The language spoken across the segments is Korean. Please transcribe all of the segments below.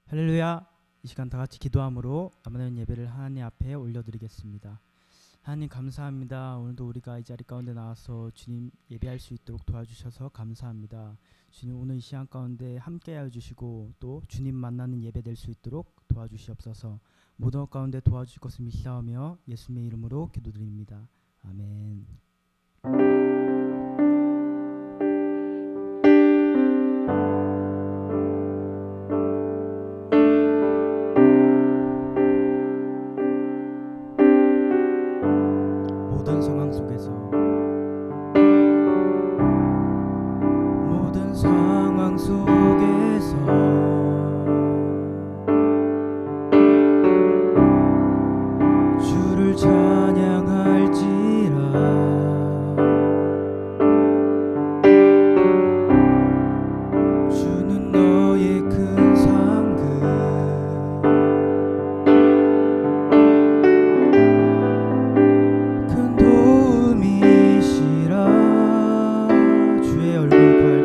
할렐루야. 이 시간 다 같이 기도함으로 남은 예배를 하나님 앞에 올려드리겠습니다. 하나님 감사합니다. 오늘도 우리가 이 자리 가운데 나와서 주님 예배할 수 있도록 도와주셔서 감사합니다. 주님 오늘 이 시간 가운데 함께하여 주시고 또 주님 만나는 예배 될 수 있도록 도와주시옵소서. 모든 것 가운데 도와주실 것을 믿사오며 예수님의 이름으로 기도드립니다. 아멘. 모든 상황 속에서 주를 찬양할지라. 주는 너의 큰 상급, 큰 도움이시라. 주의 얼굴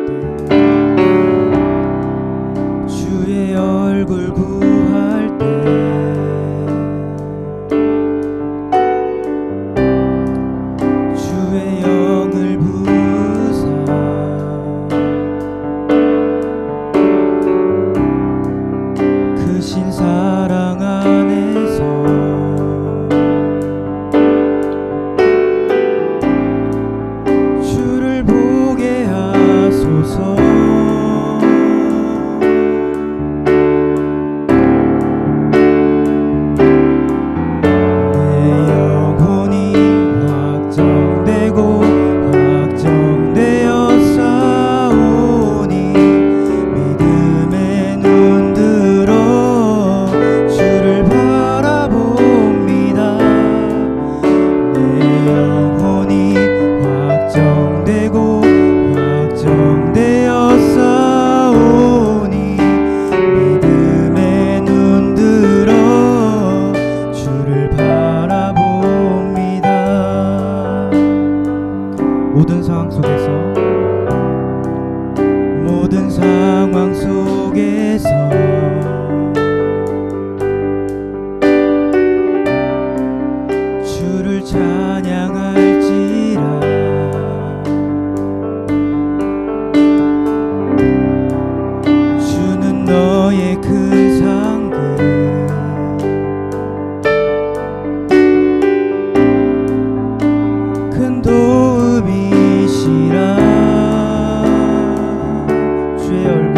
구할 때, 주의 얼굴 구할 때 주의 영을 부으사 크신 사랑 안에서 주를 보게 하소서. 모든 상황 속에서 주를 찬양할지라. 주는 너의 큰 상급, 큰 도움이시라. 주의 얼굴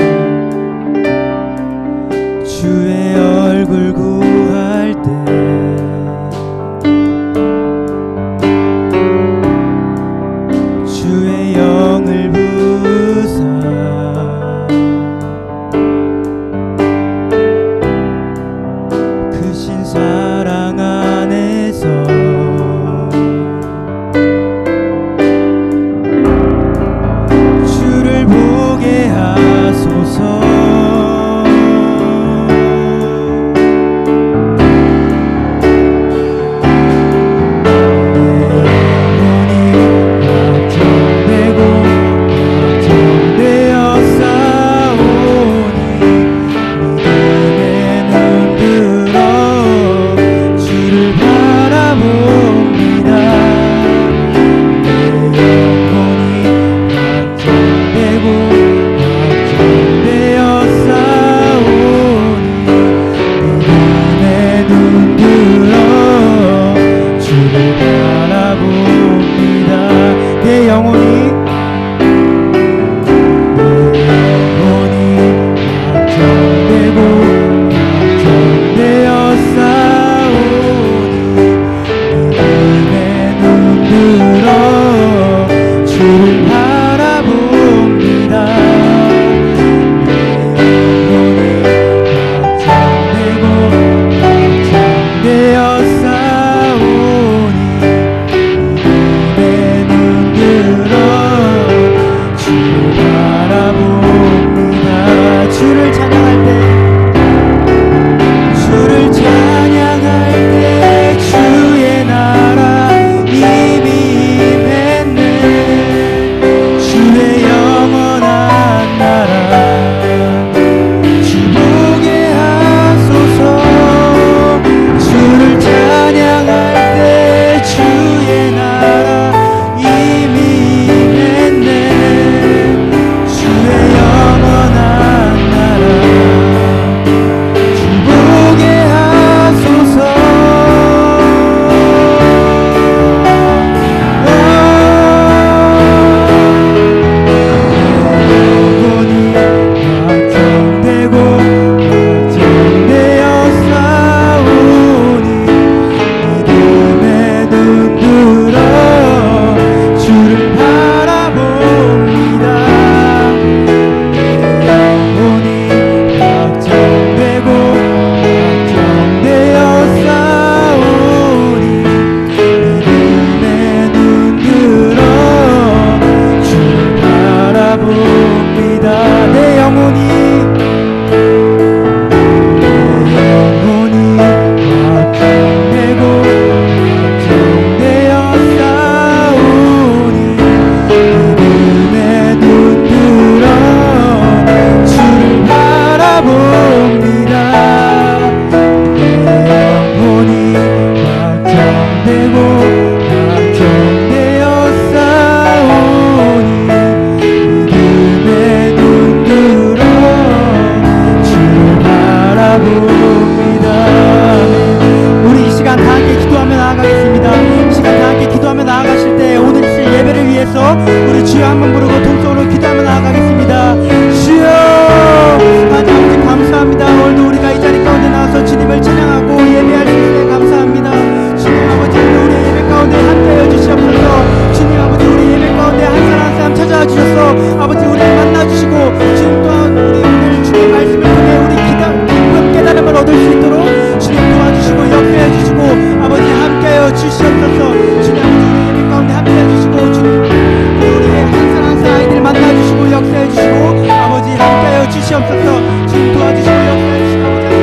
주시옵소서. 주님 도와주시고 역사하시고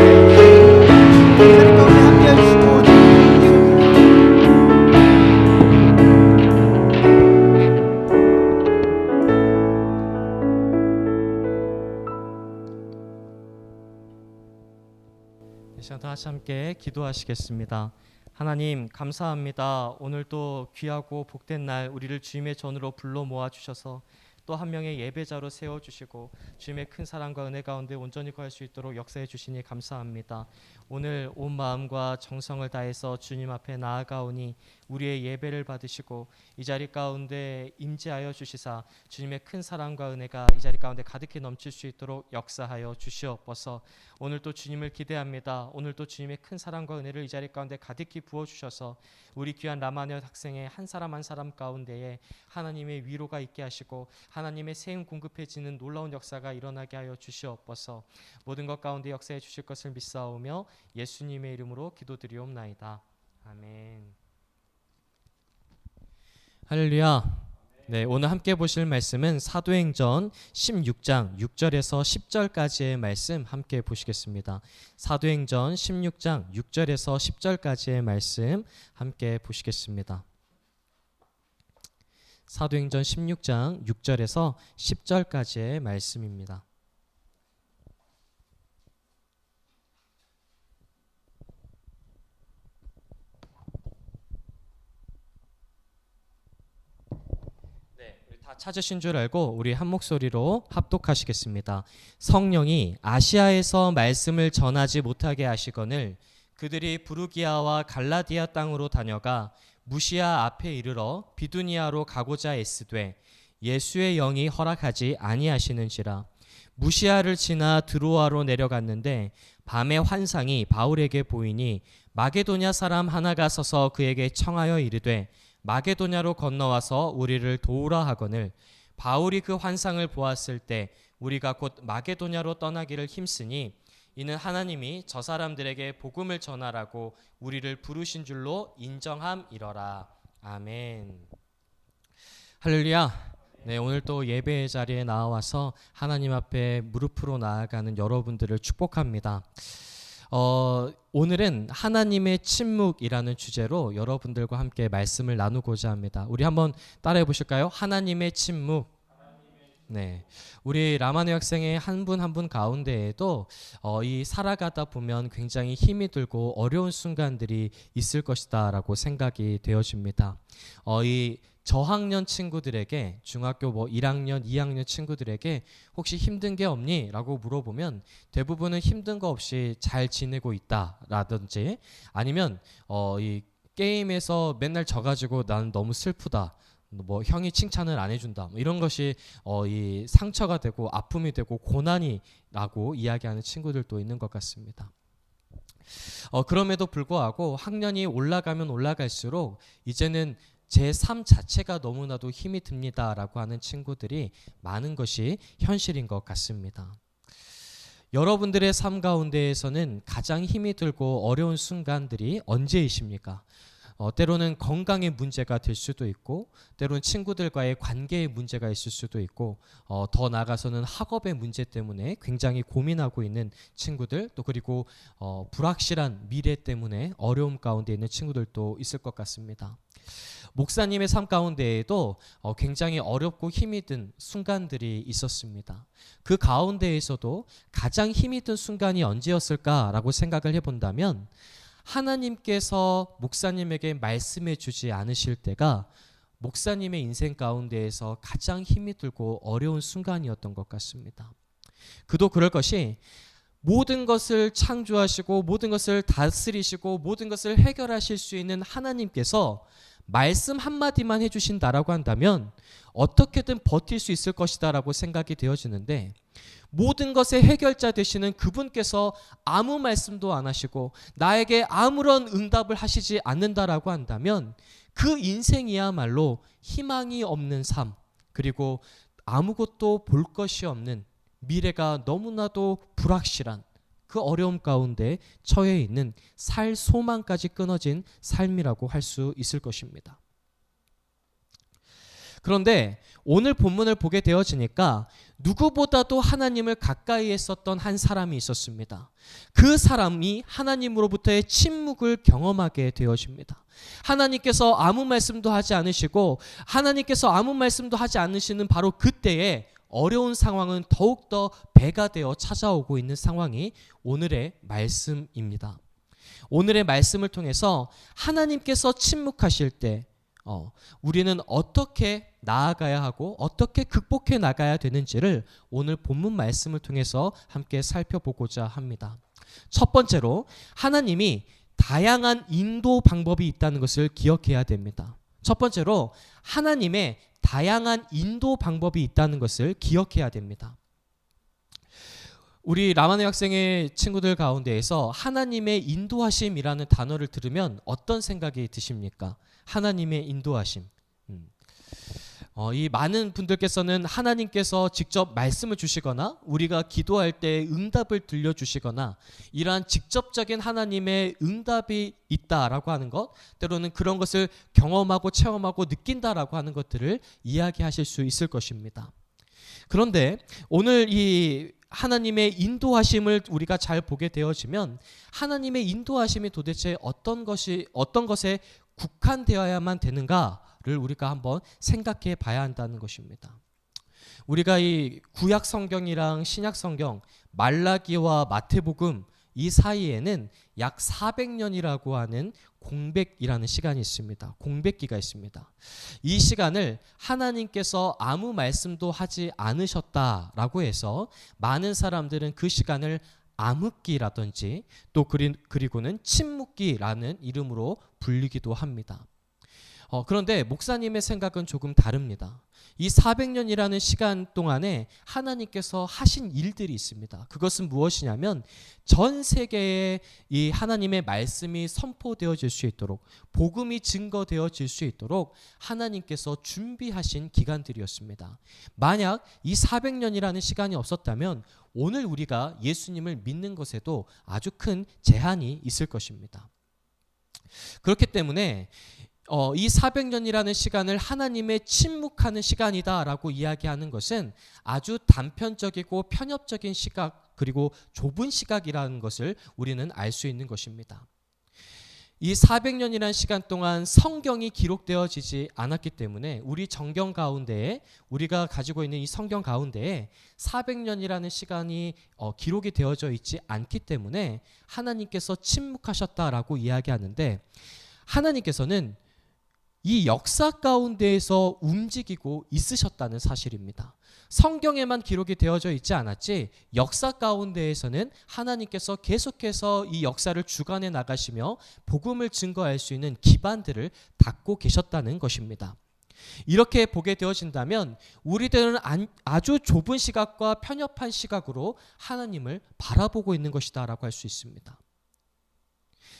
이 자리 가운데 함께해 주시고 이 시간 다 같이 함께 기도하시겠습니다. 하나님 감사합니다. 오늘도 귀하고 복된 날 우리를 주님의 전으로 불러 모아 주셔서 또 한 명의 예배자로 세워주시고 주님의 큰 사랑과 은혜 가운데 온전히 거할 수 있도록 역사해 주시니 감사합니다. 오늘 온 마음과 정성을 다해서 주님 앞에 나아가오니 우리의 예배를 받으시고 이 자리 가운데 임재하여 주시사 주님의 큰 사랑과 은혜가 이 자리 가운데 가득히 넘칠 수 있도록 역사하여 주시옵소서. 오늘도 주님을 기대합니다. 오늘도 주님의 큰 사랑과 은혜를 이 자리 가운데 가득히 부어주셔서 우리 귀한 라마녀 학생의 한 사람 한 사람 가운데에 하나님의 위로가 있게 하시고 하나님의 세움 공급해지는 놀라운 역사가 일어나게 하여 주시옵소서. 모든 것 가운데 역사해 주실 것을 믿사오며 예수님의 이름으로 기도드리옵나이다. 아멘. 할렐루야. 네, 오늘 함께 보실 말씀은 사도행전 16장 6절에서 10절까지의 말씀 함께 보시겠습니다. 사도행전 16장 6절에서 10절까지의 말씀 함께 보시겠습니다. 사도행전 16장 6절에서 10절까지의 말씀입니다. 다 찾으신 줄 알고 우리 한 목소리로 합독하시겠습니다. 성령이 아시아에서 말씀을 전하지 못하게 하시거늘 그들이 부르기아와 갈라디아 땅으로 다녀가 무시아 앞에 이르러 비두니아로 가고자 애쓰되 예수의 영이 허락하지 아니하시는지라. 무시아를 지나 드로아로 내려갔는데 밤에 환상이 바울에게 보이니 마게도냐 사람 하나가 서서 그에게 청하여 이르되 마게도냐로 건너와서 우리를 도우라 하거늘 바울이 그 환상을 보았을 때 우리가 곧 마게도냐로 떠나기를 힘쓰니 이는 하나님이 저 사람들에게 복음을 전하라고 우리를 부르신 줄로 인정함이러라. 아멘. 할렐루야. 네, 오늘 또 예배의 자리에 나와서 하나님 앞에 무릎으로 나아가는 여러분들을 축복합니다. 오늘은 하나님의 침묵이라는 주제로 여러분들과 함께 말씀을 나누고자 합니다. 우리 한번 따라해 보실까요? 하나님의 침묵. 네, 우리 라마네 학생의 한 분 한 분 가운데에도 이 살아가다 보면 굉장히 힘이 들고 어려운 순간들이 있을 것이다라고 생각이 되어집니다. 이 저학년 친구들에게 중학교 1학년, 2학년 친구들에게 혹시 힘든 게 없니? 라고 물어보면 대부분은 힘든 거 없이 잘 지내고 있다라든지 아니면 이 게임에서 맨날 져가지고 나는 너무 슬프다. 뭐 형이 칭찬을 안 해준다. 이런 것이 이 상처가 되고 아픔이 되고 고난이라고 이야기하는 친구들도 있는 것 같습니다. 그럼에도 불구하고 학년이 올라가면 올라갈수록 이제는 제 삶 자체가 너무나도 힘이 듭니다라고 하는 친구들이 많은 것이 현실인 것 같습니다. 여러분들의 삶 가운데에서는 가장 힘이 들고 어려운 순간들이 언제이십니까? 때로는 건강의 문제가 될 수도 있고 때로는 친구들과의 관계의 문제가 있을 수도 있고 더 나아가서는 학업의 문제 때문에 굉장히 고민하고 있는 친구들 또 그리고 불확실한 미래 때문에 어려움 가운데 있는 친구들도 있을 것 같습니다. 목사님의 삶 가운데에도 굉장히 어렵고 힘이 든 순간들이 있었습니다. 그 가운데에서도 가장 힘이 든 순간이 언제였을까라고 생각을 해본다면 하나님께서 목사님에게 말씀해 주지 않으실 때가 목사님의 인생 가운데에서 가장 힘이 들고 어려운 순간이었던 것 같습니다. 그도 그럴 것이 모든 것을 창조하시고 모든 것을 다스리시고 모든 것을 해결하실 수 있는 하나님께서 말씀 한마디만 해주신다라고 한다면 어떻게든 버틸 수 있을 것이다라고 생각이 되어지는데 모든 것의 해결자 되시는 그분께서 아무 말씀도 안 하시고 나에게 아무런 응답을 하시지 않는다라고 한다면 그 인생이야말로 희망이 없는 삶 그리고 아무것도 볼 것이 없는 미래가 너무나도 불확실한 그 어려움 가운데 처해 있는 살 소망까지 끊어진 삶이라고 할 수 있을 것입니다. 그런데 오늘 본문을 보게 되어지니까 누구보다도 하나님을 가까이 했었던 한 사람이 있었습니다. 그 사람이 하나님으로부터의 침묵을 경험하게 되어집니다. 하나님께서 아무 말씀도 하지 않으시고 하나님께서 아무 말씀도 하지 않으시는 바로 그때에 어려운 상황은 더욱더 배가 되어 찾아오고 있는 상황이 오늘의 말씀입니다. 오늘의 말씀을 통해서 하나님께서 침묵하실 때 우리는 어떻게 나아가야 하고 어떻게 극복해 나가야 되는지를 오늘 본문 말씀을 통해서 함께 살펴보고자 합니다. 첫 번째로 하나님이 다양한 인도 방법이 있다는 것을 기억해야 됩니다. 첫 번째로 하나님의 다양한 인도 방법이 있다는 것을 기억해야 됩니다. 우리 라마네 학생의 친구들 가운데에서 하나님의 인도하심이라는 단어를 들으면 어떤 생각이 드십니까? 하나님의 인도하심. 이 많은 분들께서는 하나님께서 직접 말씀을 주시거나 우리가 기도할 때 응답을 들려주시거나 이러한 직접적인 하나님의 응답이 있다라고 하는 것, 때로는 그런 것을 경험하고 체험하고 느낀다라고 하는 것들을 이야기하실 수 있을 것입니다. 그런데 오늘 이 하나님의 인도하심을 우리가 잘 보게 되어지면 하나님의 인도하심이 도대체 어떤 것에 국한되어야만 되는가를 우리가 한번 생각해 봐야 한다는 것입니다. 우리가 이 구약 성경이랑 신약 성경 말라기와 마태복음 이 사이에는 약 400년이라고 하는 공백이라는 시간이 있습니다. 공백기가 있습니다. 이 시간을 하나님께서 아무 말씀도 하지 않으셨다라고 해서 많은 사람들은 그 시간을 암흑기라든지 또 그리고는 침묵기라는 이름으로 불리기도 합니다. 그런데 목사님의 생각은 조금 다릅니다. 이 400년이라는 시간 동안에 하나님께서 하신 일들이 있습니다. 그것은 무엇이냐면 전 세계에 이 하나님의 말씀이 선포되어질 수 있도록 복음이 증거되어질 수 있도록 하나님께서 준비하신 기간들이었습니다. 만약 이 400년이라는 시간이 없었다면 오늘 우리가 예수님을 믿는 것에도 아주 큰 제한이 있을 것입니다. 그렇기 때문에 이 400년이라는 시간을 하나님의 침묵하는 시간이다라고 이야기하는 것은 아주 단편적이고 편협적인 시각 그리고 좁은 시각이라는 것을 우리는 알 수 있는 것입니다. 이 400년이라는 시간 동안 성경이 기록되어지지 않았기 때문에 우리 정경 가운데에 우리가 가지고 있는 이 성경 가운데에 400년이라는 시간이 기록이 되어져 있지 않기 때문에 하나님께서 침묵하셨다라고 이야기하는데 하나님께서는 이 역사 가운데에서 움직이고 있으셨다는 사실입니다. 성경에만 기록이 되어져 있지 않았지 역사 가운데에서는 하나님께서 계속해서 이 역사를 주관해 나가시며 복음을 증거할 수 있는 기반들을 닦고 계셨다는 것입니다. 이렇게 보게 되어진다면 우리들은 아주 좁은 시각과 편협한 시각으로 하나님을 바라보고 있는 것이다라고 할 수 있습니다.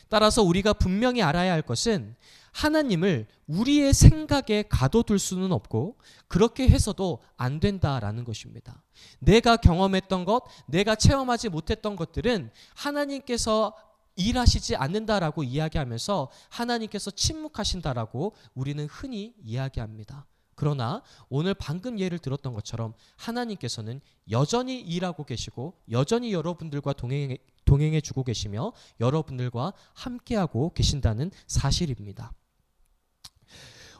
따라서 우리가 분명히 알아야 할 것은 하나님을 우리의 생각에 가둬둘 수는 없고 그렇게 해서도 안 된다라는 것입니다. 내가 경험했던 것, 내가 체험하지 못했던 것들은 하나님께서 일하시지 않는다라고 이야기하면서 하나님께서 침묵하신다라고 우리는 흔히 이야기합니다. 그러나 오늘 방금 예를 들었던 것처럼 하나님께서는 여전히 일하고 계시고 여전히 여러분들과 동행해 주고 계시며 여러분들과 함께하고 계신다는 사실입니다.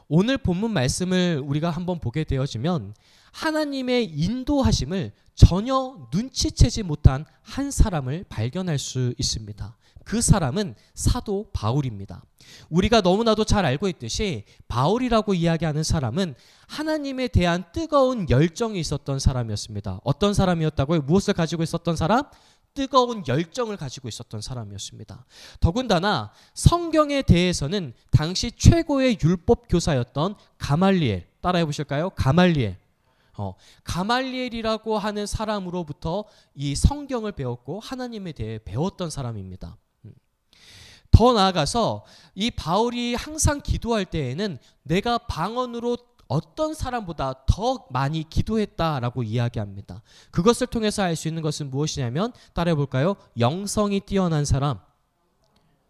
오늘 본문 말씀을 우리가 한번 보게 되어지면 하나님의 인도하심을 전혀 눈치채지 못한 한 사람을 발견할 수 있습니다. 그 사람은 사도 바울입니다. 우리가 너무나도 잘 알고 있듯이 바울이라고 이야기하는 사람은 하나님에 대한 뜨거운 열정이 있었던 사람이었습니다. 어떤 사람이었다고요? 무엇을 가지고 있었던 사람? 뜨거운 열정을 가지고 있었던 사람이었습니다. 더군다나 성경에 대해서는 당시 최고의 율법 교사였던 가말리엘, 따라해 보실까요? 가말리엘이라고 하는 사람으로부터 이 성경을 배웠고 하나님에 대해 배웠던 사람입니다. 더 나아가서 이 바울이 항상 기도할 때에는 내가 방언으로 어떤 사람보다 더 많이 기도했다라고 이야기합니다. 그것을 통해서 알 수 있는 것은 무엇이냐면 따라해 볼까요? 영성이 뛰어난 사람.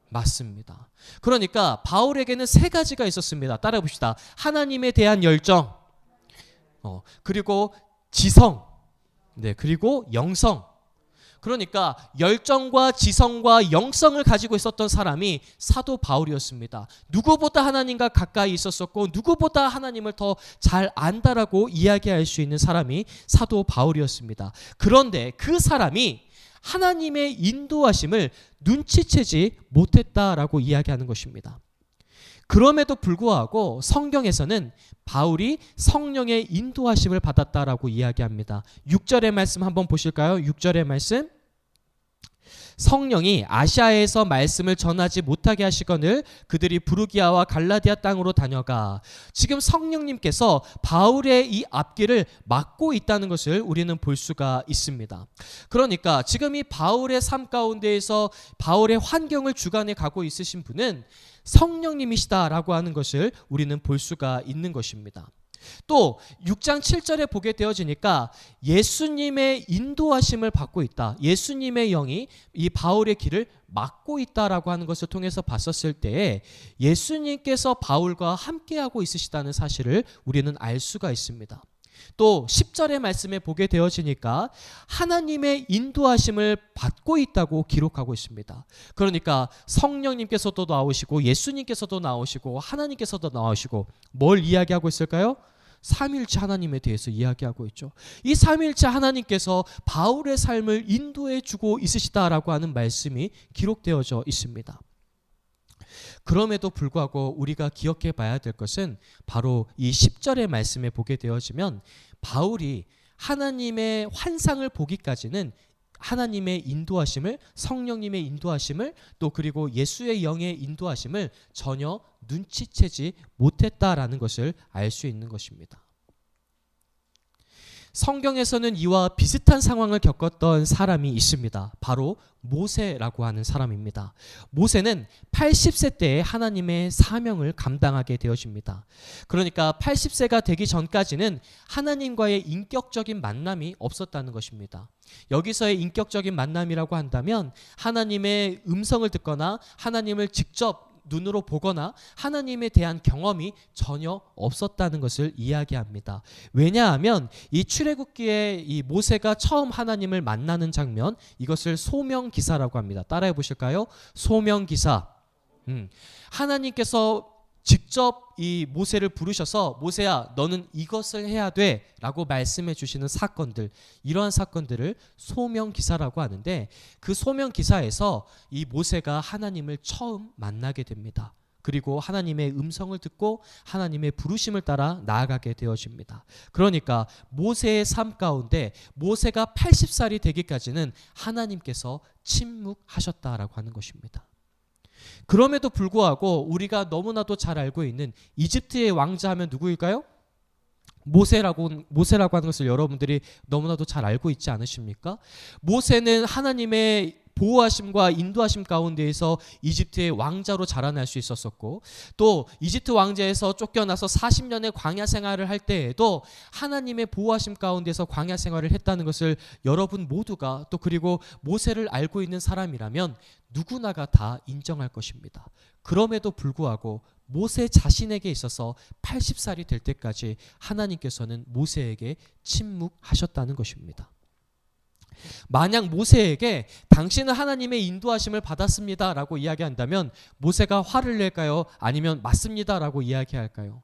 맞습니다. 그러니까 바울에게는 세 가지가 있었습니다. 따라해 봅시다. 하나님에 대한 열정, 그리고 지성, 네, 그리고 영성. 그러니까 열정과 지성과 영성을 가지고 있었던 사람이 사도 바울이었습니다. 누구보다 하나님과 가까이 있었었고 누구보다 하나님을 더 잘 안다라고 이야기할 수 있는 사람이 사도 바울이었습니다. 그런데 그 사람이 하나님의 인도하심을 눈치채지 못했다라고 이야기하는 것입니다. 그럼에도 불구하고 성경에서는 바울이 성령의 인도하심을 받았다라고 이야기합니다. 6절의 말씀 한번 보실까요? 6절의 말씀. 성령이 아시아에서 말씀을 전하지 못하게 하시거늘 그들이 부르기아와 갈라디아 땅으로 다녀가. 지금 성령님께서 바울의 이 앞길을 막고 있다는 것을 우리는 볼 수가 있습니다. 그러니까 지금 이 바울의 삶 가운데에서 바울의 환경을 주관해 가고 있으신 분은 성령님이시다라고 하는 것을 우리는 볼 수가 있는 것입니다. 또 6장 7절에 보게 되어지니까 예수님의 인도하심을 받고 있다. 예수님의 영이 이 바울의 길을 막고 있다라고 하는 것을 통해서 봤었을 때에 예수님께서 바울과 함께하고 있으시다는 사실을 우리는 알 수가 있습니다. 또 10절의 말씀에 보게 되어지니까 하나님의 인도하심을 받고 있다고 기록하고 있습니다. 그러니까 성령님께서도 나오시고 예수님께서도 나오시고 하나님께서도 나오시고 뭘 이야기하고 있을까요? 삼위일체 하나님에 대해서 이야기하고 있죠. 이 삼위일체 하나님께서 바울의 삶을 인도해 주고 있으시다라고 하는 말씀이 기록되어져 있습니다. 그럼에도 불구하고 우리가 기억해 봐야 될 것은 바로 이 10절의 말씀에 보게 되어지면 바울이 하나님의 환상을 보기까지는 하나님의 인도하심을, 성령님의 인도하심을, 또 그리고 예수의 영의 인도하심을 전혀 눈치채지 못했다라는 것을 알 수 있는 것입니다. 성경에서는 이와 비슷한 상황을 겪었던 사람이 있습니다. 바로 모세라고 하는 사람입니다. 모세는 80세 때에 하나님의 사명을 감당하게 되어집니다. 그러니까 80세가 되기 전까지는 하나님과의 인격적인 만남이 없었다는 것입니다. 여기서의 인격적인 만남이라고 한다면 하나님의 음성을 듣거나 하나님을 직접 눈으로 보거나 하나님에 대한 경험이 전혀 없었다는 것을 이야기합니다. 왜냐하면 이 출애굽기에 이 모세가 처음 하나님을 만나는 장면, 이것을 소명기사라고 합니다. 따라해 보실까요? 소명기사. 하나님께서 직접 이 모세를 부르셔서 모세야 너는 이것을 해야 돼 라고 말씀해 주시는 사건들, 이러한 사건들을 소명기사라고 하는데 그 소명기사에서 이 모세가 하나님을 처음 만나게 됩니다. 그리고 하나님의 음성을 듣고 하나님의 부르심을 따라 나아가게 되어집니다. 그러니까 모세의 삶 가운데 모세가 80살이 되기까지는 하나님께서 침묵하셨다라고 하는 것입니다. 그럼에도 불구하고 우리가 너무나도 잘 알고 있는 이집트의 왕자 하면 누구일까요? 모세라고 하는 것을 여러분들이 너무나도 잘 알고 있지 않으십니까? 모세는 하나님의 보호하심과 인도하심 가운데에서 이집트의 왕자로 자라날 수 있었었고, 또 이집트 왕자에서 쫓겨나서 40년의 광야 생활을 할 때에도 하나님의 보호하심 가운데서 광야 생활을 했다는 것을 여러분 모두가, 또 그리고 모세를 알고 있는 사람이라면 누구나가 다 인정할 것입니다. 그럼에도 불구하고 모세 자신에게 있어서 80살이 될 때까지 하나님께서는 모세에게 침묵하셨다는 것입니다. 만약 모세에게 당신은 하나님의 인도하심을 받았습니다 라고 이야기한다면 모세가 화를 낼까요? 아니면 맞습니다 라고 이야기할까요?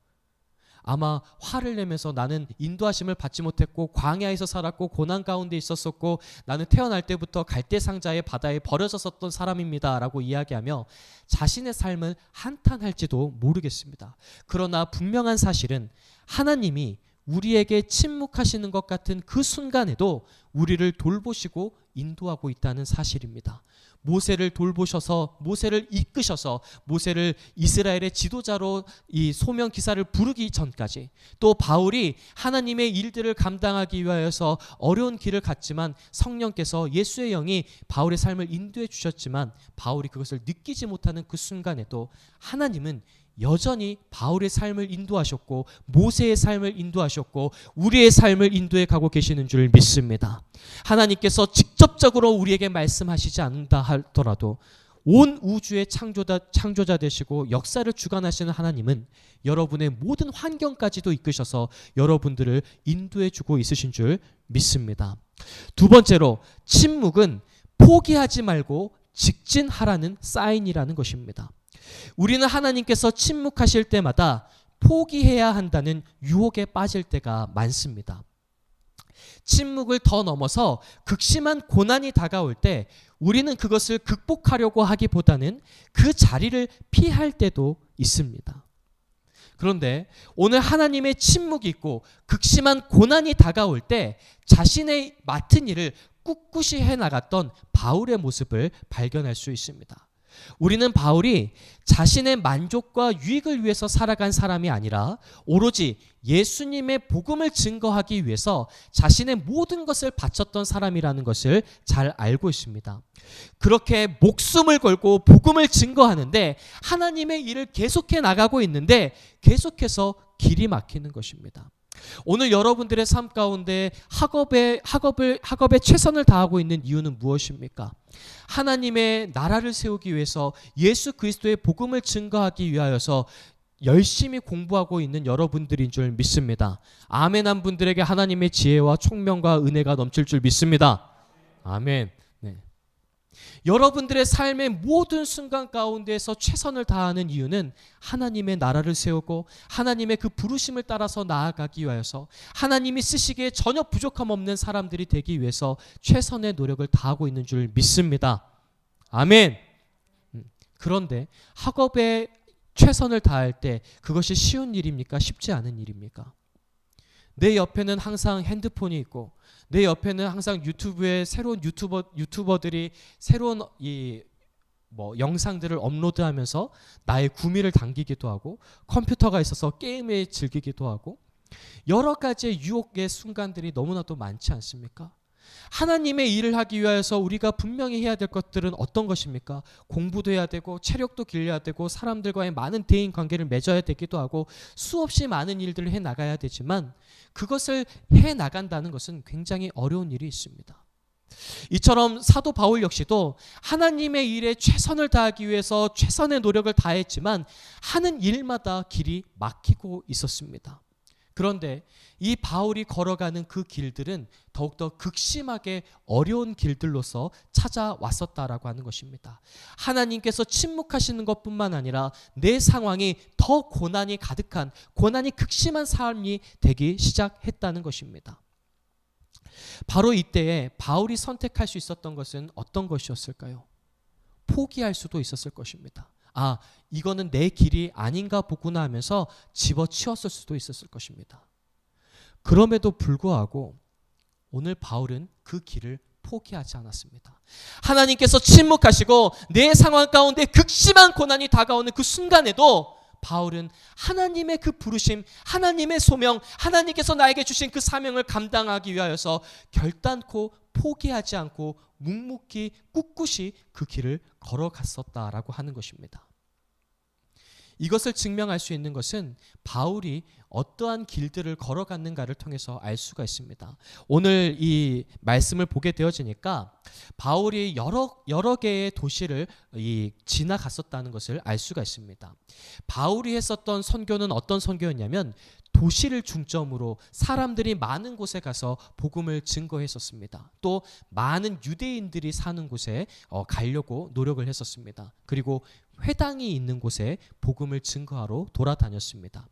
아마 화를 내면서 나는 인도하심을 받지 못했고 광야에서 살았고 고난 가운데 있었었고 나는 태어날 때부터 갈대상자의 바다에 버려졌었던 사람입니다 라고 이야기하며 자신의 삶을 한탄할지도 모르겠습니다. 그러나 분명한 사실은 하나님이 우리에게 침묵하시는 것 같은 그 순간에도 우리를 돌보시고 인도하고 있다는 사실입니다. 모세를 돌보셔서, 모세를 이끄셔서, 모세를 이스라엘의 지도자로 이 소명 기사를 부르기 전까지, 또 바울이 하나님의 일들을 감당하기 위하여서 어려운 길을 갔지만 성령께서, 예수의 영이 바울의 삶을 인도해 주셨지만 바울이 그것을 느끼지 못하는 그 순간에도 하나님은 여전히 바울의 삶을 인도하셨고 모세의 삶을 인도하셨고 우리의 삶을 인도해 가고 계시는 줄 믿습니다. 하나님께서 직접적으로 우리에게 말씀하시지 않는다 하더라도 온 우주의 창조자 되시고 역사를 주관하시는 하나님은 여러분의 모든 환경까지도 이끄셔서 여러분들을 인도해 주고 있으신 줄 믿습니다. 두 번째로 침묵은 포기하지 말고 직진하라는 사인이라는 것입니다. 우리는 하나님께서 침묵하실 때마다 포기해야 한다는 유혹에 빠질 때가 많습니다. 침묵을 더 넘어서 극심한 고난이 다가올 때 우리는 그것을 극복하려고 하기보다는 그 자리를 피할 때도 있습니다. 그런데 오늘 하나님의 침묵이 있고 극심한 고난이 다가올 때 자신의 맡은 일을 꿋꿋이 해나갔던 바울의 모습을 발견할 수 있습니다. 우리는 바울이 자신의 만족과 유익을 위해서 살아간 사람이 아니라 오로지 예수님의 복음을 증거하기 위해서 자신의 모든 것을 바쳤던 사람이라는 것을 잘 알고 있습니다. 그렇게 목숨을 걸고 복음을 증거하는데 하나님의 일을 계속해 나가고 있는데 계속해서 길이 막히는 것입니다. 오늘 여러분들의 삶 가운데 학업에 최선을 다하고 있는 이유는 무엇입니까? 하나님의 나라를 세우기 위해서 예수 그리스도의 복음을 증거하기 위하여서 열심히 공부하고 있는 여러분들인 줄 믿습니다. 아멘한 분들에게 하나님의 지혜와 총명과 은혜가 넘칠 줄 믿습니다. 아멘. 네. 여러분들의 삶의 모든 순간 가운데에서 최선을 다하는 이유는 하나님의 나라를 세우고 하나님의 그 부르심을 따라서 나아가기 위해서 하나님이 쓰시기에 전혀 부족함 없는 사람들이 되기 위해서 최선의 노력을 다하고 있는 줄 믿습니다. 아멘. 그런데 학업에 최선을 다할 때 그것이 쉬운 일입니까? 쉽지 않은 일입니까? 내 옆에는 항상 핸드폰이 있고 내 옆에는 항상 유튜브에 새로운 유튜버들이 새로운 영상들을 업로드하면서 나의 구미를 당기기도 하고 컴퓨터가 있어서 게임에 즐기기도 하고 여러 가지의 유혹의 순간들이 너무나도 많지 않습니까? 하나님의 일을 하기 위해서 우리가 분명히 해야 될 것들은 어떤 것입니까? 공부도 해야 되고 체력도 길러야 되고 사람들과의 많은 대인 관계를 맺어야 되기도 하고 수없이 많은 일들을 해나가야 되지만 그것을 해나간다는 것은 굉장히 어려운 일이 있습니다. 이처럼 사도 바울 역시도 하나님의 일에 최선을 다하기 위해서 최선의 노력을 다했지만 하는 일마다 길이 막히고 있었습니다. 그런데 이 바울이 걸어가는 그 길들은 더욱더 극심하게 어려운 길들로서 찾아왔었다라고 하는 것입니다. 하나님께서 침묵하시는 것뿐만 아니라 내 상황이 더 고난이 가득한 고난이 극심한 삶이 되기 시작했다는 것입니다. 바로 이때에 바울이 선택할 수 있었던 것은 어떤 것이었을까요? 포기할 수도 있었을 것입니다. 이거는 내 길이 아닌가 보구나 하면서 집어치웠을 수도 있었을 것입니다. 그럼에도 불구하고 오늘 바울은 그 길을 포기하지 않았습니다. 하나님께서 침묵하시고 내 상황 가운데 극심한 고난이 다가오는 그 순간에도 바울은 하나님의 그 부르심, 하나님의 소명, 하나님께서 나에게 주신 그 사명을 감당하기 위하여서 결단코 포기하지 않고 묵묵히 꿋꿋이 그 길을 걸어갔었다라고 하는 것입니다. 이것을 증명할 수 있는 것은 바울이 어떠한 길들을 걸어갔는가를 통해서 알 수가 있습니다. 오늘 이 말씀을 보게 되어지니까 바울이 여러 개의 도시를 지나갔었다는 것을 알 수가 있습니다. 바울이 했었던 선교는 어떤 선교였냐면 도시를 중점으로 사람들이 많은 곳에 가서 복음을 증거했었습니다. 또 많은 유대인들이 사는 곳에 가려고 노력을 했었습니다. 그리고 회당이 있는 곳에 복음을 증거하러 돌아다녔습니다.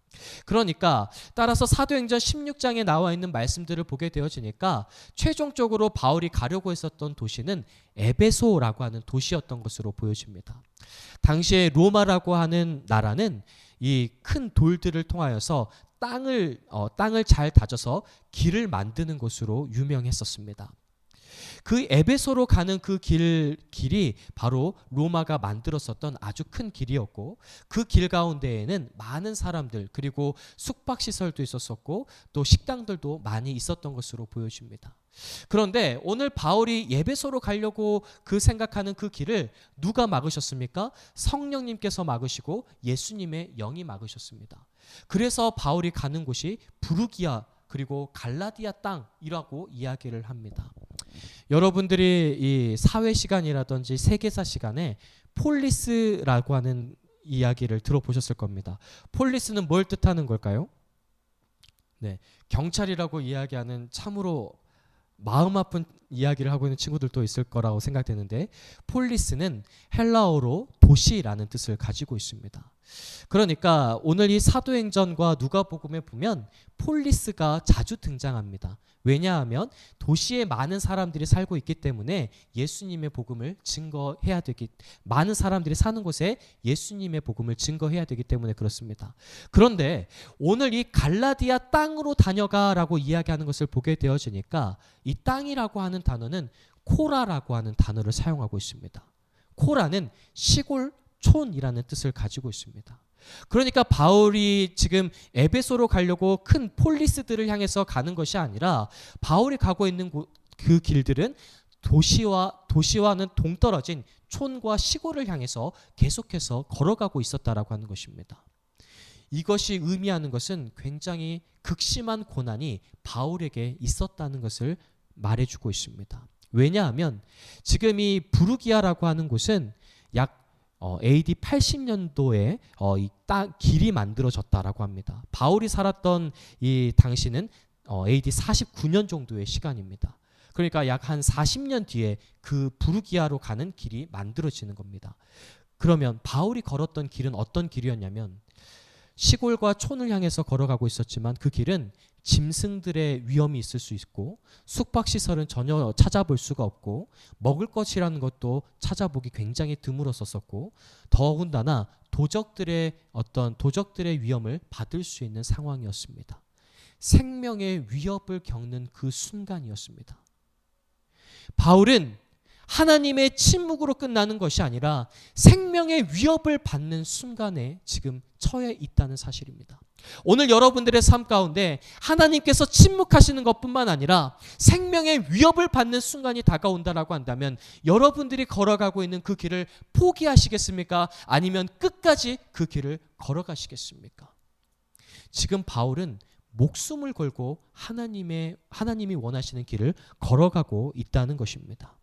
그러니까 따라서 사도행전 16장에 나와 있는 말씀들을 보게 되어지니까 최종적으로 바울이 가려고 했었던 도시는 에베소라고 하는 도시였던 것으로 보여집니다. 당시에 로마라고 하는 나라는 이 큰 돌들을 통하여서 땅을 잘 다져서 길을 만드는 곳으로 유명했었습니다. 그 에베소로 가는 그 길이 바로 로마가 만들었었던 아주 큰 길이었고 그 길 가운데에는 많은 사람들 그리고 숙박시설도 있었었고 또 식당들도 많이 있었던 것으로 보여집니다. 그런데 오늘 바울이 에베소로 가려고 생각하는 그 길을 누가 막으셨습니까? 성령님께서 막으시고 예수님의 영이 막으셨습니다. 그래서 바울이 가는 곳이 부르기아 그리고 갈라디아 땅이라고 이야기를 합니다. 여러분들이 이 사회 시간이라든지 세계사 시간에 폴리스라고 하는 이야기를 들어보셨을 겁니다. 폴리스는 뭘 뜻하는 걸까요? 네, 경찰이라고 이야기하는 참으로 마음 아픈 이야기를 하고 있는 친구들도 있을 거라고 생각되는데, 폴리스는 헬라어로 도시라는 뜻을 가지고 있습니다. 그러니까 오늘 이 사도행전과 누가복음에 보면 폴리스가 자주 등장합니다. 왜냐하면 도시에 많은 사람들이 살고 있기 때문에 예수님의 복음을 증거해야 되기, 많은 사람들이 사는 곳에 예수님의 복음을 증거해야 되기 때문에 그렇습니다. 그런데 오늘 이 갈라디아 땅으로 다녀가라고 이야기하는 것을 보게 되어지니까 이 땅이라고 하는 단어는 코라라고 하는 단어를 사용하고 있습니다. 코라는 시골 촌이라는 뜻을 가지고 있습니다. 그러니까 바울이 지금 에베소로 가려고 큰 폴리스들을 향해서 가는 것이 아니라 바울이 가고 있는 그 길들은 도시와는 동떨어진 촌과 시골을 향해서 계속해서 걸어가고 있었다라고 하는 것입니다. 이것이 의미하는 것은 굉장히 극심한 고난이 바울에게 있었다는 것을 말해주고 있습니다. 왜냐하면 지금 이 부르기아라고 하는 곳은 약 AD 80년도에 이 길이 만들어졌다라고 합니다. 바울이 살았던 이 당시는 AD 49년 정도의 시간입니다. 그러니까 약 한 40년 뒤에 그 부르기아로 가는 길이 만들어지는 겁니다. 그러면 바울이 걸었던 길은 어떤 길이었냐면 시골과 촌을 향해서 걸어가고 있었지만 그 길은 짐승들의 위험이 있을 수 있고 숙박시설은 전혀 찾아볼 수가 없고 먹을 것이라는 것도 찾아보기 굉장히 드물었었고 더군다나 도적들의 위험을 받을 수 있는 상황이었습니다. 생명의 위협을 겪는 그 순간이었습니다. 바울은 하나님의 침묵으로 끝나는 것이 아니라 생명의 위협을 받는 순간에 지금 처해 있다는 사실입니다. 오늘 여러분들의 삶 가운데 하나님께서 침묵하시는 것뿐만 아니라 생명의 위협을 받는 순간이 다가온다라고 한다면 여러분들이 걸어가고 있는 그 길을 포기하시겠습니까? 아니면 끝까지 그 길을 걸어가시겠습니까? 지금 바울은 목숨을 걸고 하나님이 원하시는 길을 걸어가고 있다는 것입니다.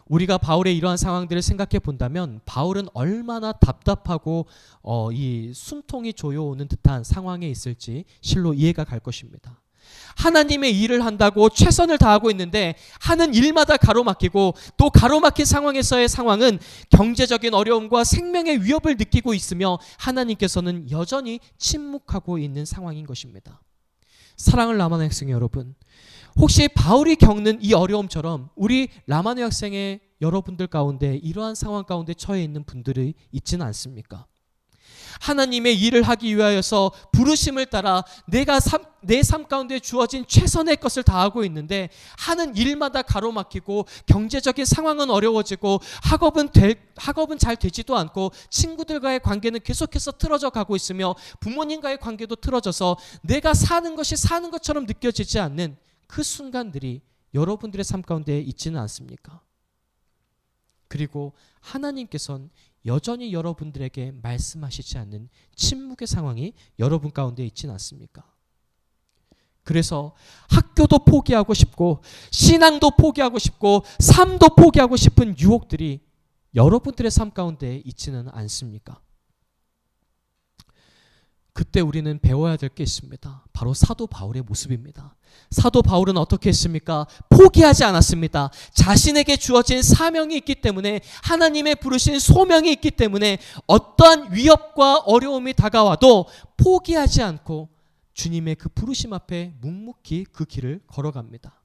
우리가 바울의 이러한 상황들을 생각해 본다면 바울은 얼마나 답답하고 이 숨통이 조여오는 듯한 상황에 있을지 실로 이해가 갈 것입니다. 하나님의 일을 한다고 최선을 다하고 있는데 하는 일마다 가로막히고 또 가로막힌 상황에서의 상황은 경제적인 어려움과 생명의 위협을 느끼고 있으며 하나님께서는 여전히 침묵하고 있는 상황인 것입니다. 사랑을 남아는 학생 여러분, 혹시 바울이 겪는 이 어려움처럼 우리 라마네 학생의 여러분들 가운데 이러한 상황 가운데 처해 있는 분들이 있지는 않습니까? 하나님의 일을 하기 위하여서 부르심을 따라 내 삶 가운데 주어진 최선의 것을 다하고 있는데 하는 일마다 가로막히고 경제적인 상황은 어려워지고 학업은 잘 되지도 않고 친구들과의 관계는 계속해서 틀어져 가고 있으며 부모님과의 관계도 틀어져서 내가 사는 것이 사는 것처럼 느껴지지 않는 그 순간들이 여러분들의 삶 가운데 있지는 않습니까? 그리고 하나님께서는 여전히 여러분들에게 말씀하시지 않는 침묵의 상황이 여러분 가운데 있지는 않습니까? 그래서 학교도 포기하고 싶고 신앙도 포기하고 싶고 삶도 포기하고 싶은 유혹들이 여러분들의 삶 가운데 있지는 않습니까? 그때 우리는 배워야 될 게 있습니다. 바로 사도 바울의 모습입니다. 사도 바울은 어떻게 했습니까? 포기하지 않았습니다. 자신에게 주어진 사명이 있기 때문에 하나님의 부르신 소명이 있기 때문에 어떠한 위협과 어려움이 다가와도 포기하지 않고 주님의 그 부르심 앞에 묵묵히 그 길을 걸어갑니다.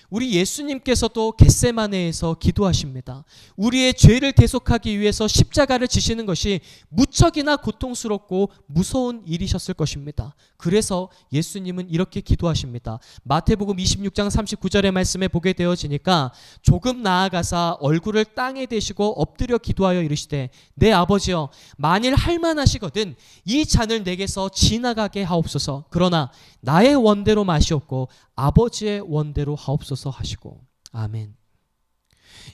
우리 예수님께서도 겟세마네에서 기도하십니다. 우리의 죄를 대속하기 위해서 십자가를 지시는 것이 무척이나 고통스럽고 무서운 일이셨을 것입니다. 그래서 예수님은 이렇게 기도하십니다. 마태복음 26장 39절의 말씀에 보게 되어지니까 조금 나아가사 얼굴을 땅에 대시고 엎드려 기도하여 이르시되 내 아버지여 만일 할만하시거든 이 잔을 내게서 지나가게 하옵소서. 그러나 나의 원대로 마시옵고 아버지의 원대로 하옵소서 하시고. 아멘.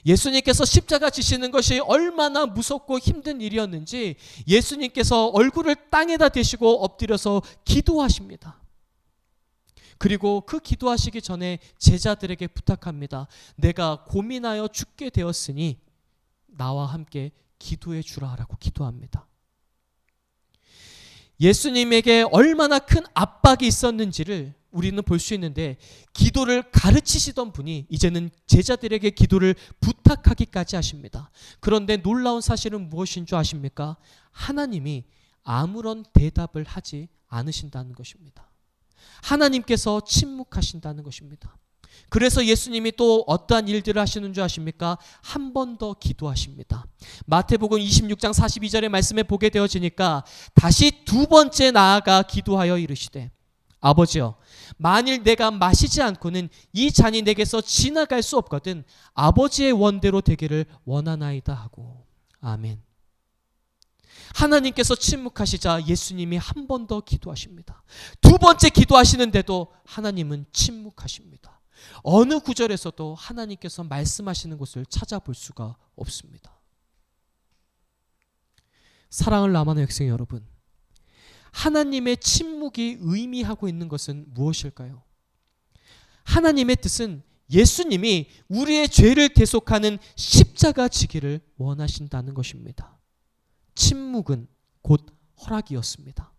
예수님께서 십자가 지시는 것이 얼마나 무섭고 힘든 일이었는지 예수님께서 얼굴을 땅에다 대시고 엎드려서 기도하십니다. 그리고 그 기도하시기 전에 제자들에게 부탁합니다. 내가 고민하여 죽게 되었으니 나와 함께 기도해 주라라고 기도합니다. 예수님에게 얼마나 큰 압박이 있었는지를 우리는 볼 수 있는데, 기도를 가르치시던 분이 이제는 제자들에게 기도를 부탁하기까지 하십니다. 그런데 놀라운 사실은 무엇인 줄 아십니까? 하나님이 아무런 대답을 하지 않으신다는 것입니다. 하나님께서 침묵하신다는 것입니다. 그래서 예수님이 또 어떠한 일들을 하시는 줄 아십니까? 한 번 더 기도하십니다. 마태복음 26장 42절의 말씀에 보게 되어지니까 다시 두 번째 나아가 기도하여 이르시되, 아버지여, 만일 내가 마시지 않고는 이 잔이 내게서 지나갈 수 없거든 아버지의 원대로 되기를 원하나이다 하고. 아멘. 하나님께서 침묵하시자 예수님이 한 번 더 기도하십니다. 두 번째 기도하시는데도 하나님은 침묵하십니다. 어느 구절에서도 하나님께서 말씀하시는 것을 찾아볼 수가 없습니다. 사랑을 남하는 학생 여러분, 하나님의 침묵이 의미하고 있는 것은 무엇일까요? 하나님의 뜻은 예수님이 우리의 죄를 대속하는 십자가 지기를 원하신다는 것입니다. 침묵은 곧 허락이었습니다.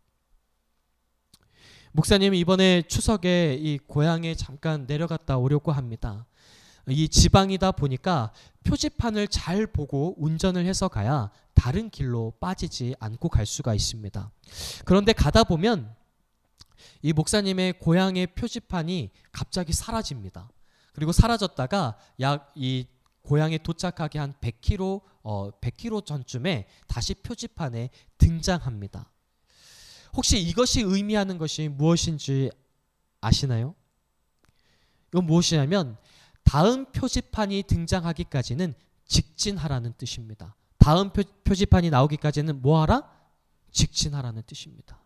목사님, 이번에 추석에 이 고향에 잠깐 내려갔다 오려고 합니다. 이 지방이다 보니까 표지판을 잘 보고 운전을 해서 가야 다른 길로 빠지지 않고 갈 수가 있습니다. 그런데 가다 보면 이 목사님의 고향의 표지판이 갑자기 사라집니다. 그리고 사라졌다가 약 이 고향에 도착하기 한 100km 전쯤에 다시 표지판에 등장합니다. 혹시 이것이 의미하는 것이 무엇인지 아시나요? 이건 무엇이냐면 다음 표지판이 등장하기까지는 직진하라는 뜻입니다. 다음 표지판이 나오기까지는 뭐하라? 직진하라는 뜻입니다.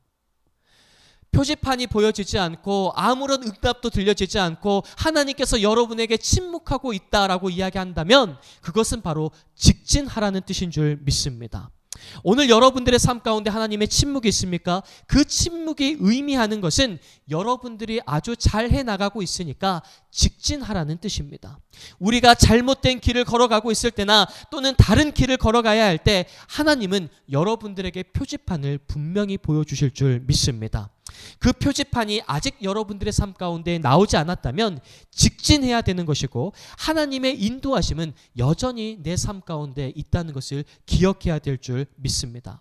표지판이 보여지지 않고 아무런 응답도 들려지지 않고 하나님께서 여러분에게 침묵하고 있다라고 이야기한다면 그것은 바로 직진하라는 뜻인 줄 믿습니다. 오늘 여러분들의 삶 가운데 하나님의 침묵이 있습니까? 그 침묵이 의미하는 것은 여러분들이 아주 잘 해나가고 있으니까 직진하라는 뜻입니다. 우리가 잘못된 길을 걸어가고 있을 때나 또는 다른 길을 걸어가야 할 때 하나님은 여러분들에게 표지판을 분명히 보여주실 줄 믿습니다. 그 표지판이 아직 여러분들의 삶 가운데 나오지 않았다면 직진해야 되는 것이고, 하나님의 인도하심은 여전히 내 삶 가운데 있다는 것을 기억해야 될 줄 믿습니다.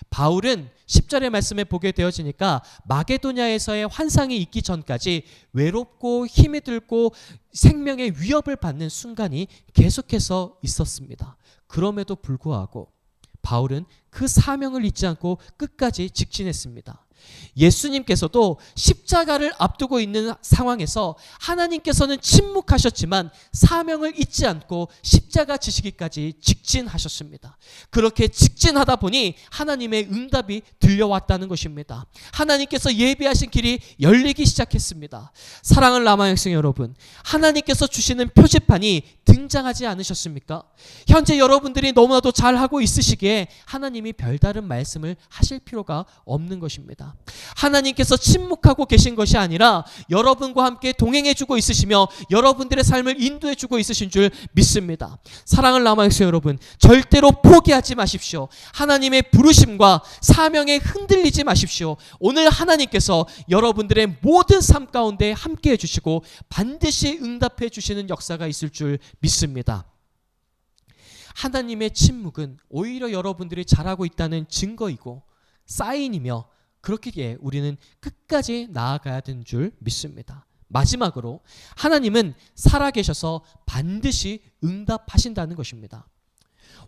바울은 10절의 말씀에 보게 되어지니까 마게도냐에서의 환상이 있기 전까지 외롭고 힘이 들고 생명의 위협을 받는 순간이 계속해서 있었습니다. 그럼에도 불구하고 바울은 그 사명을 잊지 않고 끝까지 직진했습니다. 예수님께서도 십자가를 앞두고 있는 상황에서 하나님께서는 침묵하셨지만 사명을 잊지 않고 십자가 지시기까지 직진하셨습니다. 그렇게 직진하다 보니 하나님의 응답이 들려왔다는 것입니다. 하나님께서 예비하신 길이 열리기 시작했습니다. 사랑을 남아 학생 여러분, 하나님께서 주시는 표지판이 등장하지 않으셨습니까? 현재 여러분들이 너무나도 잘하고 있으시기에 하나님이 별다른 말씀을 하실 필요가 없는 것입니다. 하나님께서 침묵하고 계신 것이 아니라 여러분과 함께 동행해주고 있으시며 여러분들의 삶을 인도해주고 있으신 줄 믿습니다. 사랑을 남아 학생 여러분, 절대로 포기하지 마십시오. 하나님의 부르심과 사명에 흔들리지 마십시오. 오늘 하나님께서 여러분들의 모든 삶 가운데 함께 해주시고 반드시 응답해 주시는 역사가 있을 줄 믿습니다. 하나님의 침묵은 오히려 여러분들이 잘하고 있다는 증거이고 사인이며, 그렇기에 우리는 끝까지 나아가야 되는 줄 믿습니다. 마지막으로 하나님은 살아계셔서 반드시 응답하신다는 것입니다.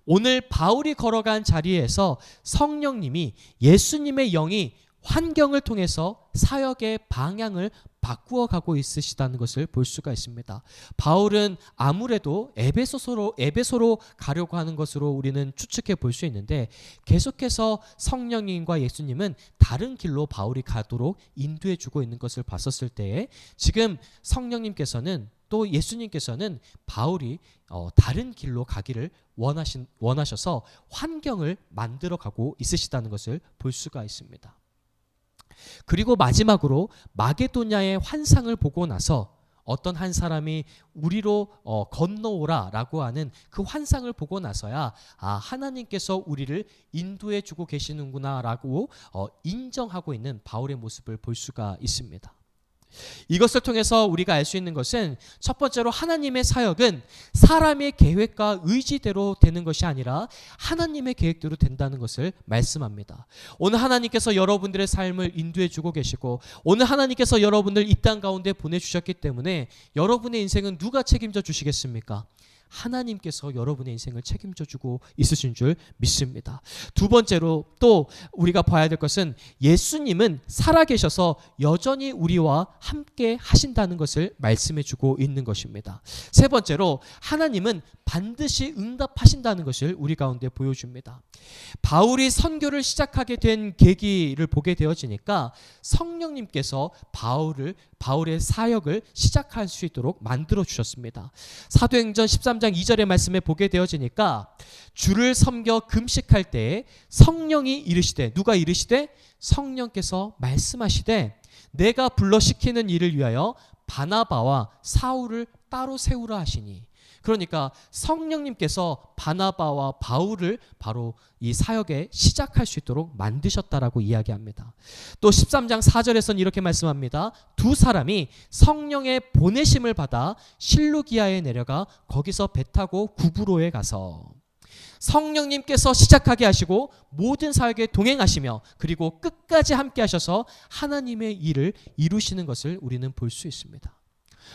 오늘 바울이 걸어간 자리에서 성령님이, 예수님의 영이 환경을 통해서 사역의 방향을 바꾸어 가고 있으시다는 것을 볼 수가 있습니다. 바울은 아무래도 에베소로 가려고 하는 것으로 우리는 추측해 볼 수 있는데, 계속해서 성령님과 예수님은 다른 길로 바울이 가도록 인도해 주고 있는 것을 봤었을 때에 지금 성령님께서는 또 예수님께서는 바울이 다른 길로 가기를 원하셔서 환경을 만들어가고 있으시다는 것을 볼 수가 있습니다. 그리고 마지막으로 마게도냐의 환상을 보고 나서 어떤 한 사람이 우리로 건너오라 라고 하는 그 환상을 보고 나서야 하나님께서 우리를 인도해 주고 계시는구나 라고 인정하고 있는 바울의 모습을 볼 수가 있습니다. 이것을 통해서 우리가 알 수 있는 것은 첫 번째로 하나님의 사역은 사람의 계획과 의지대로 되는 것이 아니라 하나님의 계획대로 된다는 것을 말씀합니다. 오늘 하나님께서 여러분들의 삶을 인도해 주고 계시고 오늘 하나님께서 여러분을 이 땅 가운데 보내주셨기 때문에 여러분의 인생은 누가 책임져 주시겠습니까? 하나님께서 여러분의 인생을 책임져 주고 있으신 줄 믿습니다. 두 번째로 또 우리가 봐야 될 것은 예수님은 살아계셔서 여전히 우리와 함께 하신다는 것을 말씀해 주고 있는 것입니다. 세 번째로 하나님은 반드시 응답하신다는 것을 우리 가운데 보여줍니다. 바울이 선교를 시작하게 된 계기를 보게 되어지니까 성령님께서 바울의 사역을 시작할 수 있도록 만들어 주셨습니다. 사도행전 13장 2절의 말씀에 보게 되어지니까 주를 섬겨 금식할 때에 성령이 이르시되, 누가 이르시되? 성령께서 말씀하시되 내가 불러 시키는 일을 위하여 바나바와 사울을 따로 세우라 하시니, 그러니까 성령님께서 바나바와 바울을 바로 이 사역에 시작할 수 있도록 만드셨다라고 이야기합니다. 또 13장 4절에서는 이렇게 말씀합니다. 두 사람이 성령의 보내심을 받아 실루기아에 내려가 거기서 배 타고 구브로에 가서, 성령님께서 시작하게 하시고 모든 사역에 동행하시며 그리고 끝까지 함께 하셔서 하나님의 일을 이루시는 것을 우리는 볼 수 있습니다.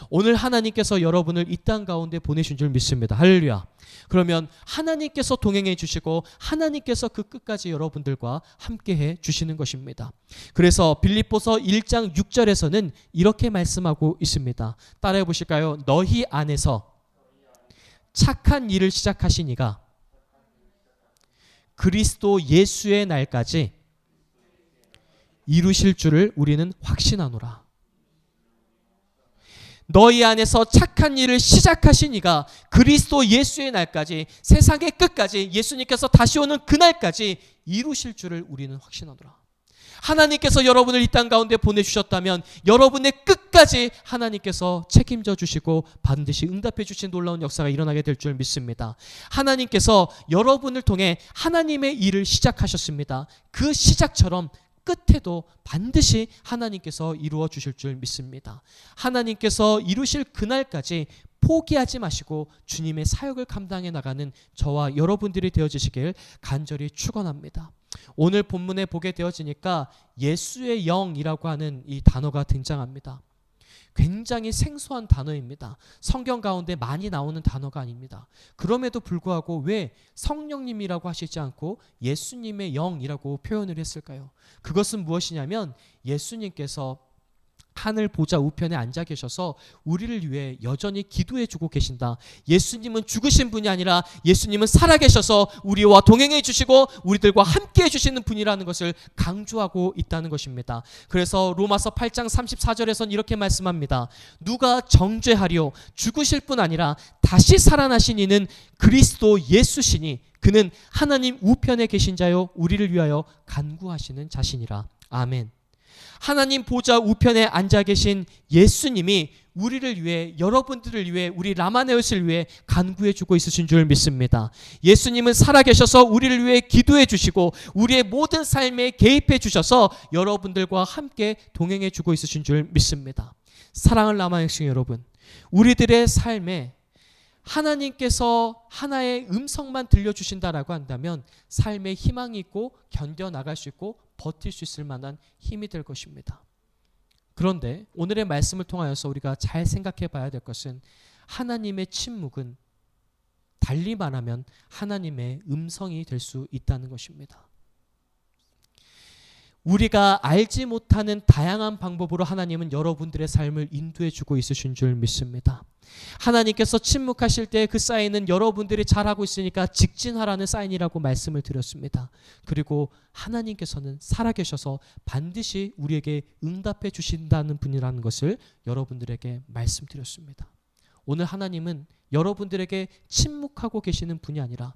오늘 하나님께서 여러분을 이 땅 가운데 보내신 줄 믿습니다. 할렐루야. 그러면 하나님께서 동행해 주시고 하나님께서 그 끝까지 여러분들과 함께해 주시는 것입니다. 그래서 빌립보서 1장 6절에서는 이렇게 말씀하고 있습니다. 따라해 보실까요? 너희 안에서 착한 일을 시작하신 이가 그리스도 예수의 날까지 이루실 줄을 우리는 확신하노라. 너희 안에서 착한 일을 시작하신 이가 그리스도 예수의 날까지, 세상의 끝까지, 예수님께서 다시 오는 그날까지 이루실 줄을 우리는 확신하노라. 하나님께서 여러분을 이 땅 가운데 보내주셨다면 여러분의 끝까지 하나님께서 책임져 주시고 반드시 응답해 주신 놀라운 역사가 일어나게 될 줄 믿습니다. 하나님께서 여러분을 통해 하나님의 일을 시작하셨습니다. 그 시작처럼 끝에도 반드시 하나님께서 이루어 주실 줄 믿습니다. 하나님께서 이루실 그날까지 포기하지 마시고 주님의 사역을 감당해 나가는 저와 여러분들이 되어지시길 간절히 축원합니다. 오늘 본문에 보게 되어지니까 예수의 영이라고 하는 이 단어가 등장합니다. 굉장히 생소한 단어입니다. 성경 가운데 많이 나오는 단어가 아닙니다. 그럼에도 불구하고 왜 성령님이라고 하시지 않고 예수님의 영이라고 표현을 했을까요? 그것은 무엇이냐면 예수님께서 하늘 보좌 우편에 앉아 계셔서 우리를 위해 여전히 기도해 주고 계신다. 예수님은 죽으신 분이 아니라 예수님은 살아계셔서 우리와 동행해 주시고 우리들과 함께 해주시는 분이라는 것을 강조하고 있다는 것입니다. 그래서 로마서 8장 34절에서는 이렇게 말씀합니다. 누가 정죄하리요? 죽으실 뿐 아니라 다시 살아나신 이는 그리스도 예수시니 그는 하나님 우편에 계신 자요 우리를 위하여 간구하시는 자신이라. 아멘. 하나님 보좌 우편에 앉아 계신 예수님이 우리를 위해, 여러분들을 위해, 우리 라마네옷을 위해 간구해 주고 있으신 줄 믿습니다. 예수님은 살아계셔서 우리를 위해 기도해 주시고 우리의 모든 삶에 개입해 주셔서 여러분들과 함께 동행해 주고 있으신 줄 믿습니다. 사랑하는 라마네옷 여러분, 우리들의 삶에 하나님께서 하나의 음성만 들려주신다라고 한다면 삶에 희망이 있고 견뎌나갈 수 있고 버틸 수 있을 만한 힘이 될 것입니다. 그런데 오늘의 말씀을 통하여서 우리가 잘 생각해 봐야 될 것은 하나님의 침묵은 달리 말하면 하나님의 음성이 될 수 있다는 것입니다. 우리가 알지 못하는 다양한 방법으로 하나님은 여러분들의 삶을 인도해 주고 있으신 줄 믿습니다. 하나님께서 침묵하실 때 그 사인은 여러분들이 잘하고 있으니까 직진하라는 사인이라고 말씀을 드렸습니다. 그리고 하나님께서는 살아계셔서 반드시 우리에게 응답해 주신다는 분이라는 것을 여러분들에게 말씀드렸습니다. 오늘 하나님은 여러분들에게 침묵하고 계시는 분이 아니라,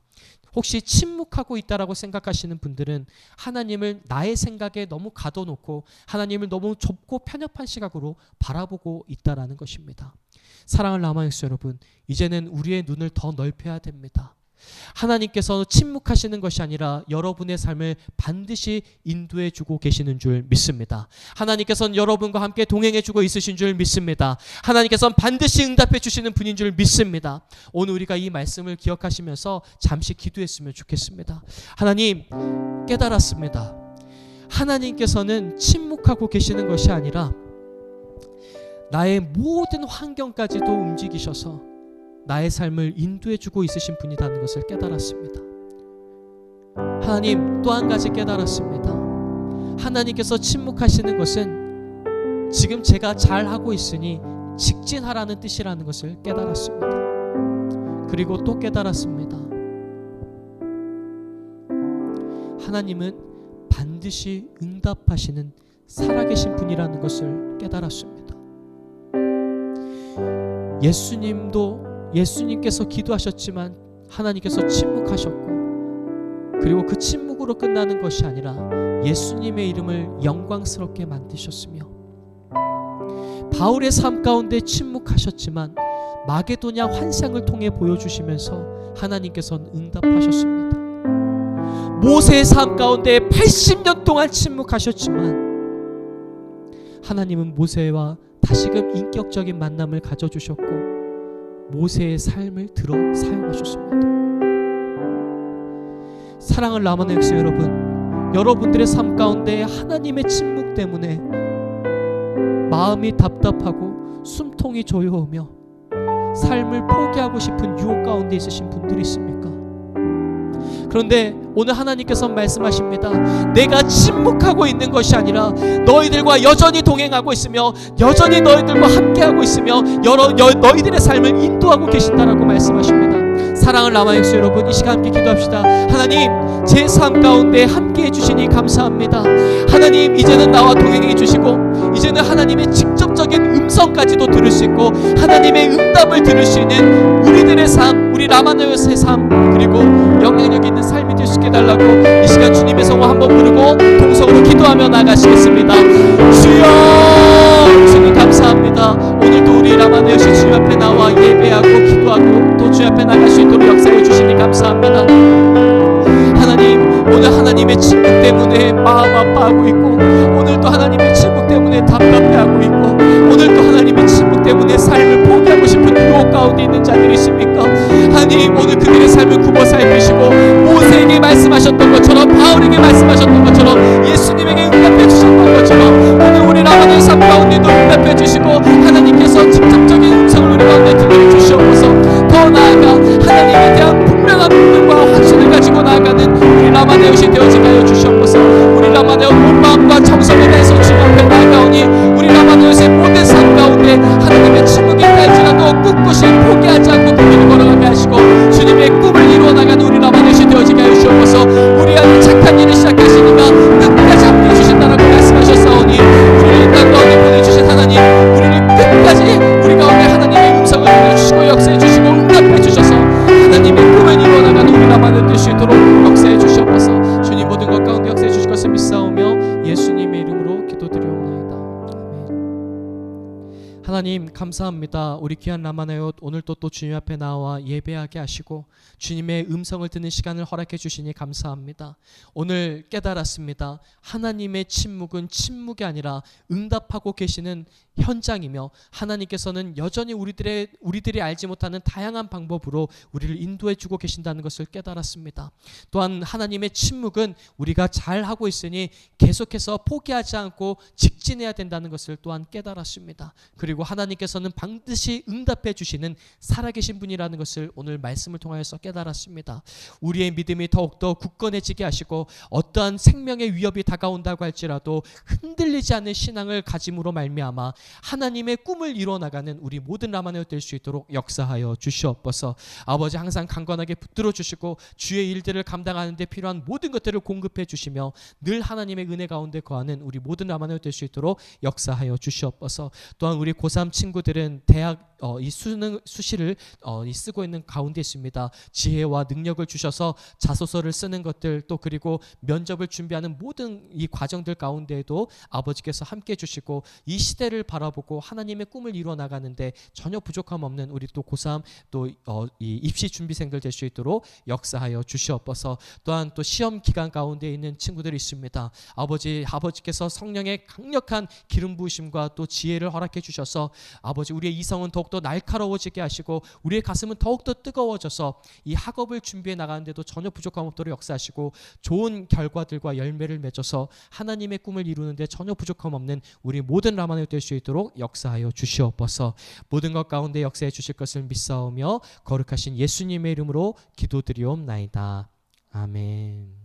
혹시 침묵하고 있다라고 생각하시는 분들은 하나님을 나의 생각에 너무 가둬놓고 하나님을 너무 좁고 편협한 시각으로 바라보고 있다라는 것입니다. 사랑하는 라마역스 여러분, 이제는 우리의 눈을 더 넓혀야 됩니다. 하나님께서 침묵하시는 것이 아니라 여러분의 삶을 반드시 인도해 주고 계시는 줄 믿습니다. 하나님께서는 여러분과 함께 동행해 주고 있으신 줄 믿습니다. 하나님께서는 반드시 응답해 주시는 분인 줄 믿습니다. 오늘 우리가 이 말씀을 기억하시면서 잠시 기도했으면 좋겠습니다. 하나님, 깨달았습니다. 하나님께서는 침묵하고 계시는 것이 아니라 나의 모든 환경까지도 움직이셔서 나의 삶을 인도해 주고 있으신 분이라는 것을 깨달았습니다. 하나님, 또 한 가지 깨달았습니다. 하나님께서 침묵하시는 것은 지금 제가 잘하고 있으니 직진하라는 뜻이라는 것을 깨달았습니다. 그리고 또 깨달았습니다. 하나님은 반드시 응답하시는 살아계신 분이라는 것을 깨달았습니다. 예수님께서 기도하셨지만 하나님께서 침묵하셨고, 그리고 그 침묵으로 끝나는 것이 아니라 예수님의 이름을 영광스럽게 만드셨으며, 바울의 삶 가운데 침묵하셨지만 마게도냐 환상을 통해 보여주시면서 하나님께서는 응답하셨습니다. 모세의 삶 가운데 80년 동안 침묵하셨지만 하나님은 모세와 다시금 인격적인 만남을 가져주셨고 모세의 삶을 들어 사용하셨습니다. 사랑하는 라마네 역사 여러분, 여러분들의 삶 가운데 하나님의 침묵 때문에 마음이 답답하고 숨통이 조여오며 삶을 포기하고 싶은 유혹 가운데 있으신 분들이 있습니까? 그런데 오늘 하나님께서 말씀하십니다. 내가 침묵하고 있는 것이 아니라 너희들과 여전히 동행하고 있으며 여전히 너희들과 함께하고 있으며 너희들의 삶을 인도하고 계신다라고 말씀하십니다. 사랑하는 라마역스 여러분, 이 시간 함께 기도합시다. 하나님, 제 삶 가운데 함께해 주시니 감사합니다. 하나님, 이제는 나와 동행해 주시고 이제는 하나님의 직접적인 음성까지도 들을 수 있고 하나님의 응답을 들을 수 있는 우리들의 삶, 우리 라마네스의 삶, 그리고 영향력 있는 삶이 될 수 있게 달라고 이 시간 주님의 성호 한번 부르고 동성으로 기도하며 나가시겠습니다. 주여, 주님 감사합니다. 오늘도 우리 라마네스 주님 앞에 나와 예배하고 기도하고 또 주님 앞에 나갈 수 있도록 역사해 주시니 감사합니다. 하나님, 오늘 하나님의 침묵 때문에 마음 아파하고 있고 오늘도 하나님의 침묵 때문에 답답해하고 있고 오늘도 하나님의 침묵 때문에 삶을 포기하고 싶은 유혹 가운데 있는 자들이 있습니까? 하나님, 오늘 그들의 삶을 굽어 살피시고 모세에게 말씀하셨던 것처럼 바울에게 말씀하셨던 것처럼 예수님에게 응답해 주셨던 것처럼 오늘 우리 라마네 삶 가운데도 응답해 주시고 하나님께서 직접적인 음성을 우리 가운데 들려주시옵소서. 더 나아가 하나님에 대한 분명한 믿음과 확신을 가지고 나아가는 우리 라마네옷이 되어지게 하여 주시옵소서. 우리 라마네옷 온 마음과 정성을 다해서 주님 앞에 나아가오니 우리 라마네옷의 모든 삶 가운데 하나님의 침묵이 있다할지라도 꿋꿋이 포기하지 않고 그 길을 걸어가게 하시고 주님의 꿈을 이루어 나가는 우리 라마네옷이 되어지게 하여 주시옵소서. 우리 안에 착한 일을 시작하시니까 끝까지 함께해 주신다라고 말씀하셨사오니 우리를 이 땅 가운데 보내주신 하나님, 우리를 끝까지 우리 가운데 하나님의 음성을 들려주시고 역사해 주시고 응답해 주셔서 하나님의 꿈을 이루어 나가는 우리 라마네옷 될 수 있도록 역사해 주시옵소서. 주님, 모든 것 가운데 역사해 주실 것을 믿사오며 예수님의 이름으로 기도드리옵나이다. 아멘. 하나님 감사합니다. 우리 귀한 라마네옷 오늘도 또 주님 앞에 나와 예배하게 하시고 주님의 음성을 듣는 시간을 허락해 주시니 감사합니다. 오늘 깨달았습니다. 하나님의 침묵은 침묵이 아니라 응답하고 계시는 현장이며 하나님께서는 여전히 우리들이 알지 못하는 다양한 방법으로 우리를 인도해 주고 계신다는 것을 깨달았습니다. 또한 하나님의 침묵은 우리가 잘하고 있으니 계속해서 포기하지 않고 직진해야 된다는 것을 또한 깨달았습니다. 그리고 하나님께서는 반드시 응답해 주시는 살아계신 분이라는 것을 오늘 말씀을 통하여서 깨달았습니다. 우리의 믿음이 더욱더 굳건해지게 하시고 어떠한 생명의 위협이 다가온다고 할지라도 흔들리지 않는 신앙을 가짐으로 말미암아 하나님의 꿈을 이뤄나가는 우리 모든 라마네옷 될 수 있도록 역사하여 주시옵소서. 아버지, 항상 강건하게 붙들어 주시고 주의 일들을 감당하는 데 필요한 모든 것들을 공급해 주시며 늘 하나님의 은혜 가운데 거하는 우리 모든 라마네옷 될 수 있도록 역사하여 주시옵소서. 또한 우리 고3 친구 친구들은 대학 이 수능 수시를 쓰고 있는 가운데 있습니다. 지혜와 능력을 주셔서 자소서를 쓰는 것들 또 그리고 면접을 준비하는 모든 이 과정들 가운데에도 아버지께서 함께 해주시고 이 시대를 바라보고 하나님의 꿈을 이루어 나가는데 전혀 부족함 없는 우리 또 고3 또 이 입시 준비생들 될 수 있도록 역사하여 주시옵소서. 또한 또 시험 기간 가운데 있는 친구들이 있습니다. 아버지께서 성령의 강력한 기름 부으심과 또 지혜를 허락해 주셔서 아버지 우리의 이성은 더욱더 날카로워지게 하시고 우리의 가슴은 더욱더 뜨거워져서 이 학업을 준비해 나가는데도 전혀 부족함 없도록 역사하시고 좋은 결과들과 열매를 맺어서 하나님의 꿈을 이루는데 전혀 부족함 없는 우리 모든 라마누엘 될 수 있도록 역사하여 주시옵소서. 모든 것 가운데 역사해 주실 것을 믿사오며 거룩하신 예수님의 이름으로 기도드리옵나이다. 아멘.